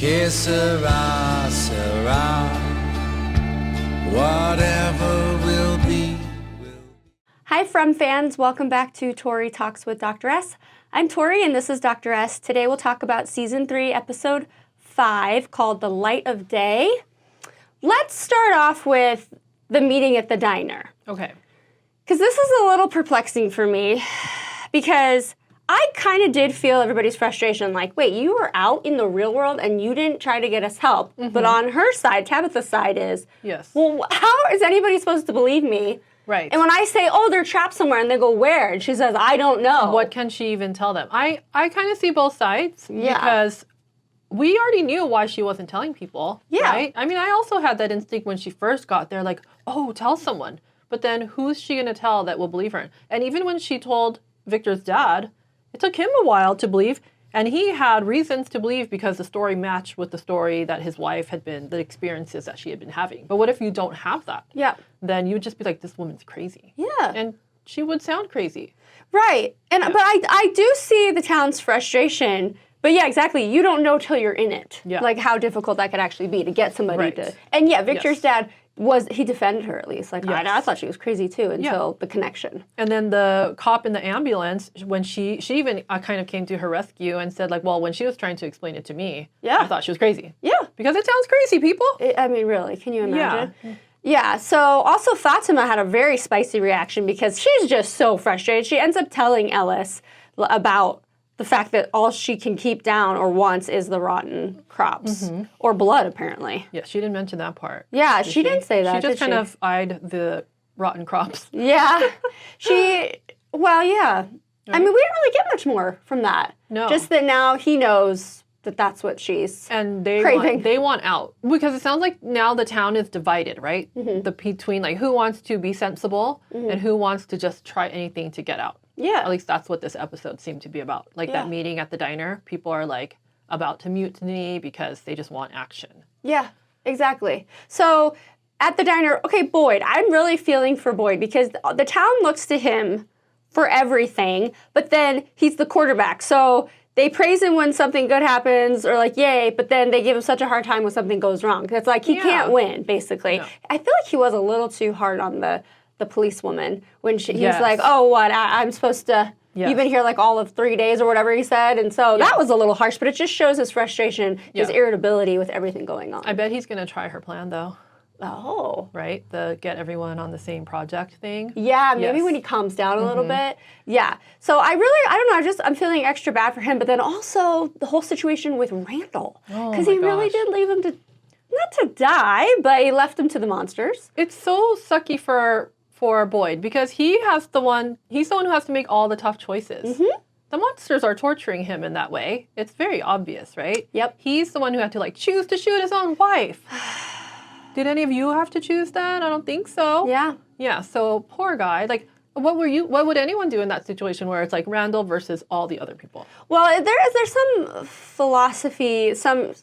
Que sera, sera. Whatever will be, will be. Hi, From fans. Welcome back to Tori Talks with Dr. S. I'm Tori, and this is Dr. S. Today we'll talk about Season 3, Episode 5, called The Light of Day. Let's start off with the meeting at the diner. Okay. Because this is a little perplexing for me, because I kind of did feel everybody's frustration, like, wait, you were out in the real world and you didn't try to get us help. Mm-hmm. But on her side, Tabitha's side is, yes. Well, how is anybody supposed to believe me? Right. And when I say, oh, they're trapped somewhere, and they go, where? And she says, I don't know. What can she even tell them? I kind of see both sides. Yeah. Because we already knew why she wasn't telling people. Yeah. Right? I mean, I also had that instinct when she first got there, like, oh, tell someone. But then who's she going to tell that will believe her? And even when she told Victor's dad, it took him a while to believe. And he had reasons to believe because the story matched with the story that his wife had been, the experiences that she had been having. But what if you don't have that? Yeah. Then you would just be like, this woman's crazy. Yeah. And she would sound crazy. Right. And But I do see the town's frustration. But yeah, exactly. You don't know till you're in it. Yeah. Like how difficult that could actually be to get somebody Right. to. And yeah, Victor's Yes. dad he defended her at least. Like, Yes. I thought she was crazy too until the connection. And then the cop in the ambulance, when she even kind of came to her rescue and said, like, well, when she was trying to explain it to me, Yeah. I thought she was crazy. Yeah. Because it sounds crazy, people. I mean, really, can you imagine? Yeah, so also Fatima had a very spicy reaction because she's just so frustrated. She ends up telling Ellis about the fact that all she can keep down or wants is the rotten crops. Or blood, apparently. Yeah, she didn't mention that part. Yeah, she didn't say that, She just did kind she? of eyed the rotten crops. Yeah. Well, yeah. I mean, we didn't really get much more from that. No. Just that now he knows that that's what she's And they craving. want out. Because it sounds like now the town is divided, right? Between like who wants to be sensible and who wants to just try anything to get out. Yeah. At least that's what this episode seemed to be about. Like that meeting at the diner, people are like about to mutiny because they just want action. Yeah, exactly. So at the diner, okay, Boyd, I'm really feeling for Boyd because the town looks to him for everything, but then he's the quarterback. So they praise him when something good happens or like, yay, but then they give him such a hard time when something goes wrong. It's like he can't win, basically. No. I feel like he was a little too hard on the policewoman when he was Yes. like, oh, what, I'm supposed to... Yes. You've been here like all of 3 days or whatever he said. And so that was a little harsh, but it just shows his frustration, his irritability with everything going on. I bet he's going to try her plan though, Oh. right? The get everyone on the same project thing. Yeah, maybe Yes. when he calms down a little bit. Yeah. So I don't know, I'm feeling extra bad for him. But then also the whole situation with Randall. Oh Because my he really gosh. did leave him to, not to die, but he left him to the monsters. It's so sucky for Boyd because he's the one who has to make all the tough choices. The monsters are torturing him in that way. It's very obvious, right? Yep. He's the one who had to like choose to shoot his own wife. Did any of you have to choose that? I don't think so. Yeah. Yeah, so poor guy. Like, what would anyone do in that situation where it's like Randall versus all the other people? Well, there's some philosophy, some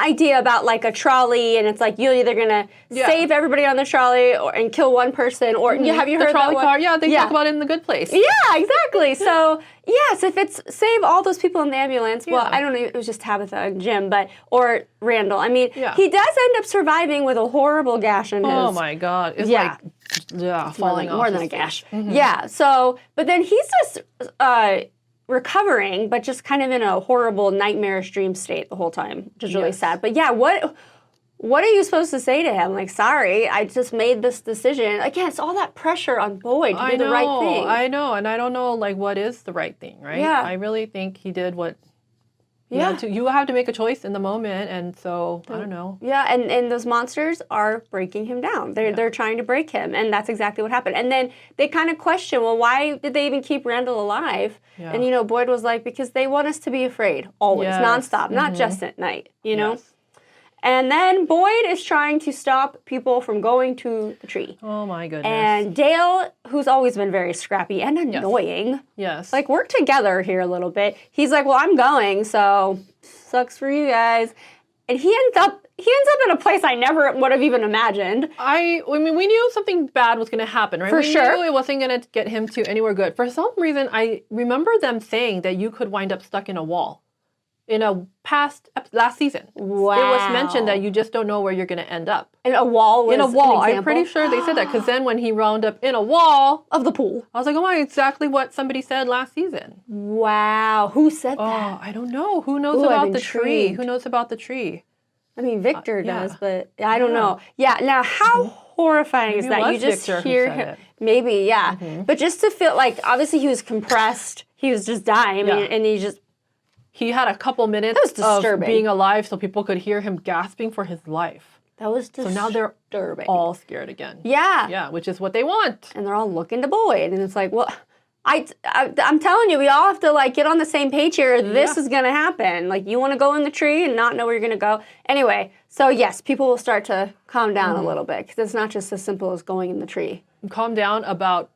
idea about like a trolley, and it's like you're either gonna save everybody on the trolley and kill one person, or have you heard the trolley that one? car? Yeah, they talk about it in The Good Place. Yeah, exactly. So yes, if it's save all those people in the ambulance, well, Yeah. I don't know, it was just Tabitha and Jim, or Randall. I mean, Yeah. he does end up surviving with a horrible gash in his. Oh my God! It's falling off. more than a his gash. face. Yeah. So, but then he's just recovering, but just kind of in a horrible, nightmarish dream state the whole time, which is really Yes. sad. But yeah, what are you supposed to say to him? Like, sorry, I just made this decision. Again, it's all that pressure on Boyd to do the right thing. I know, and I don't know like what is the right thing, right? Yeah. I really think he did what. Yeah. You have to make a choice in the moment, and so I don't know. Yeah, and those monsters are breaking him down. They're trying to break him, and that's exactly what happened. And then they kind of question, well, why did they even keep Randall alive? Yeah. And Boyd was like, because they want us to be afraid always, Yes. nonstop, not just at night. Yes. And then Boyd is trying to stop people from going to the tree. Oh my goodness. And Dale, who's always been very scrappy and annoying, yes. like work together here a little bit. He's like, well, I'm going, so sucks for you guys. And he ends up in a place I never would have even imagined. I mean, we knew something bad was going to happen, right? For sure. We knew it wasn't going to get him to anywhere good. For some reason, I remember them saying that you could wind up stuck in a wall. in a last season. Wow. It was mentioned that you just don't know where you're going to end up. And a wall was In a wall. an I'm pretty example sure they said that because then when he wound up in a wall, of the pool. I was like, oh my, exactly what somebody said last season. Wow. Who said Oh, that? I don't know. Who knows Ooh, I'm about the tree? intrigued. Who knows about the tree? I mean, Victor yeah. does, but I don't know. Yeah. Now, how horrifying is Maybe that? it You was just Victor who hear said him. it. Maybe, yeah. But just to feel like, obviously, he was compressed. He was just dying. I mean, Yeah. and he just. He had a couple minutes That was of disturbing. being alive so people could hear him gasping for his life. That was So disturbing. now they're all scared again. Yeah. Yeah, which is what they want. And they're all looking to Boyd, and it's like, well, I'm telling you, we all have to like get on the same page here. This is gonna happen. Like, you want to go in the tree and not know where you're gonna go. Anyway, so yes, people will start to calm down a little bit because it's not just as simple as going in the tree. Calm down about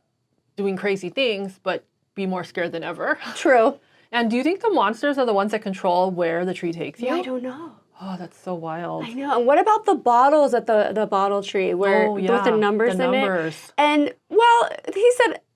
doing crazy things, but be more scared than ever. True. And do you think the monsters are the ones that control where the tree takes you? Yeah, I don't know. Oh, that's so wild. I know. And what about the bottles at the bottle tree where Oh, yeah, with the numbers the in numbers. it? And well,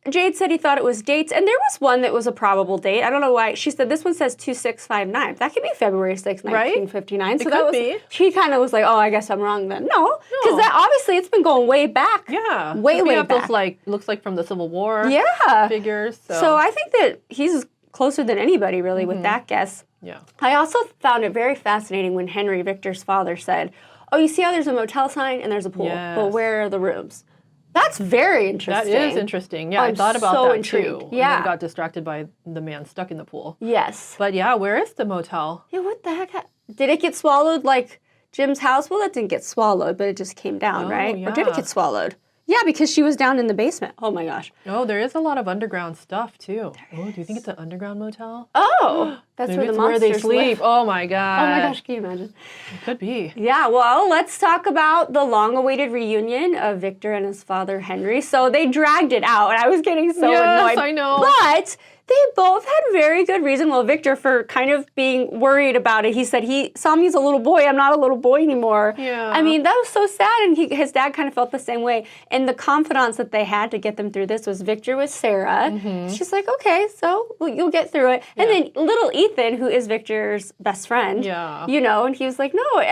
Jade said he thought it was dates, and there was one that was a probable date. I don't know why. She said this one says 2659. That could be February 6th, 1959. So It that could was. be. She kind of was like, "Oh, I guess I'm wrong then." No, because No. that obviously it's been going way back. Yeah. way we have back. those like looks like from the Civil War Yeah. figures. So I think that he's closer than anybody really with that guess. yeah. I also found it very fascinating when Henry, Victor's father, said, "Oh, you see how there's a motel sign and there's a pool, Yes. but where are the rooms?" That's very That interesting. is interesting. Yeah, I I'm thought about so that intrigued. too. And Yeah. then got distracted by the man stuck in the pool. Yes. But yeah, where is the motel? Yeah, what the heck? Did it get swallowed like Jim's house? Well, that didn't get swallowed, but it just came down, Oh, right? Or did it yeah. get swallowed? Yeah, because she was down in the basement. Oh my gosh. Oh, there is a lot of underground stuff too. Oh, do you think it's an underground motel? Oh, that's Maybe where the it's where they monsters sleep. live. Oh my god. Oh my gosh, can you imagine? It could be. Yeah, well, let's talk about the long-awaited reunion of Victor and his father, Henry. So they dragged it out, and I was getting so Yes, annoyed. I know. But they both had very good reason. Well, Victor for kind of being worried about it. He said he saw me as a little boy. I'm not a little boy anymore. Yeah. I mean, that was so sad, and his dad kind of felt the same way. And the confidants that they had to get them through this was Victor with Sarah. Mm-hmm. She's like, okay, so you'll get through it. And then little Ethan, who is Victor's best friend, Yeah. you know, and he was like, no,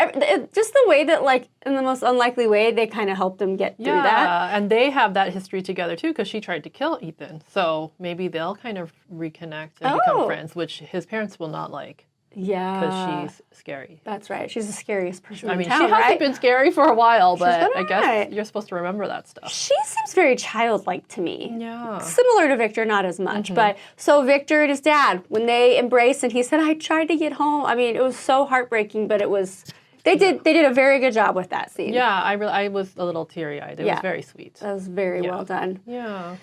just the way that, like, in the most unlikely way, they kind of helped him get through that. Yeah, and they have that history together too because she tried to kill Ethan. So maybe they'll kind of reconnect and Oh. become friends, which his parents will not like Yeah. because she's scary. That's right. She's the scariest person I in mean, town, she hasn't right? been scary for a while, but been I guess alright. you're supposed to remember that stuff. She seems very childlike to me. Yeah. Similar to Victor, not as much. But so Victor and his dad, when they embraced, and he said, "I tried to get home." I mean, it was so heartbreaking, but it was. They did a very good job with that scene. Yeah, I was a little teary-eyed. It Yeah. was very sweet. That was very well done. Yeah.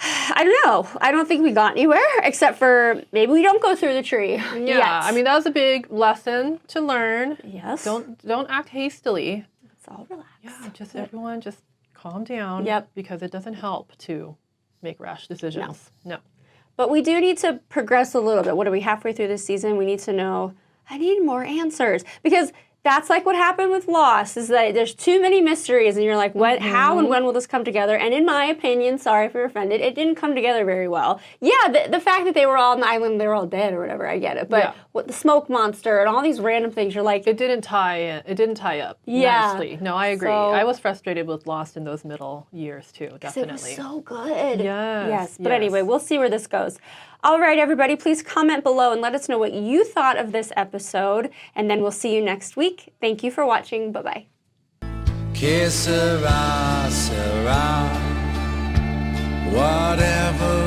I don't know. I don't think we got anywhere except for maybe we don't go through the tree. Yeah, yet. I mean that was a big lesson to learn. Yes. Don't act hastily. Let's all relax. Yeah, just everyone just calm down. Yep. Because it doesn't help to make rash decisions. No. But we do need to progress a little bit. What are we halfway through this season? We need to know. I need more answers because that's like what happened with Lost. Is that there's too many mysteries, and you're like, what? How and when will this come together? And in my opinion, sorry if you're offended, it didn't come together very well. Yeah, the fact that they were all on the island, they were all dead or whatever, I get it. But Yeah. what the smoke monster and all these random things, you're like, It didn't tie up Yeah. nicely. No, I agree. So- I was frustrated with Lost in those middle years too, it definitely. was so good. Yes, Yes. But yes. anyway, we'll see where this goes. All right, everybody, please comment below and let us know what you thought of this episode. And then we'll see you next week. Thank you for watching. Bye-bye. Que sera, sera, whatever